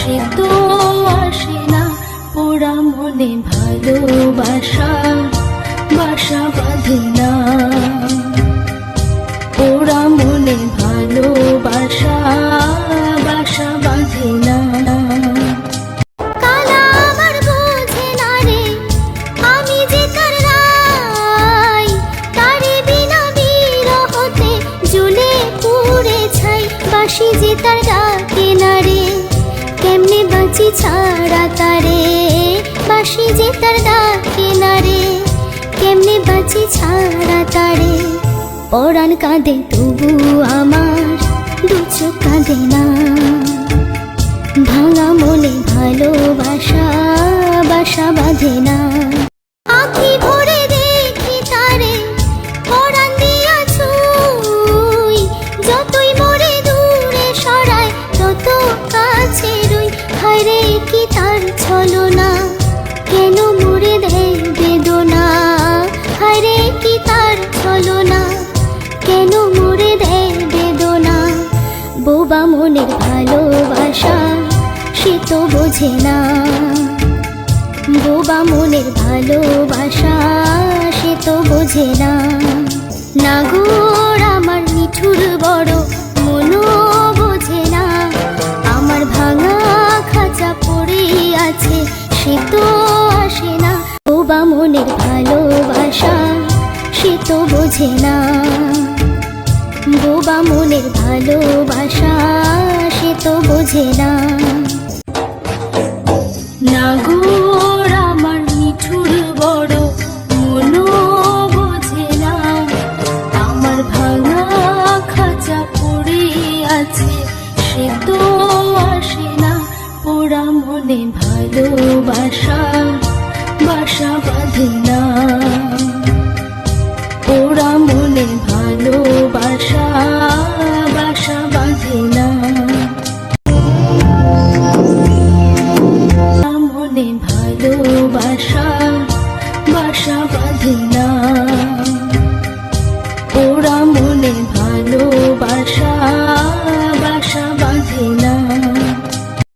সে তো আসে না। পোড়া মনে ভালোবাসা বাসা বাঁধে না। পোড়া মনে ভালোবাসা বাসা বাঁধে না। বাঁশি যে তার ডাকে না রে, কেমনে বাঁচি ছাড়া তারে। বাঁশি যে তার ডাকে না রে, কেমনে বাঁচি ছাড়া তারে। পরাণ কাঁদে তবু আমার দু চোখ কাঁদে না। ভাঙা মনে ভালোবাসা বাসা বাঁধে না। আঁখি ভরে দেখি তারে, পরাণ দিয়া ছুঁই। যতই মরে দূরে সরায় তত কাছে রই। হায়রে কি তার ছলনা, কেন মরে দেয় বেদনা। হায়রে কি তার ছলনা, কেন মরে দেয় বেদনা। বোবা মনের ভালোবাসা সে তো বোঝে না। বোবা মনের ভালোবাসা সে তো বোঝে না। নাগর আমার নিঠুর বড় মনও বোঝে না। আমার ভাঙা খাঁচা পড়ে আছে সে তো আসে না। বোবা মনের ভালোবাসা সে তো বোঝে না। বোবা মনের ভালোবাসা সে তো বোঝে না। নাগর আমার নিঠুর বড় মনও বোঝে না। আমার ভাঙা খাঁচা পড়ে আছে সে তো আসে না। পোড়া মনে ভালোবাসা বাসা বাঁধে না।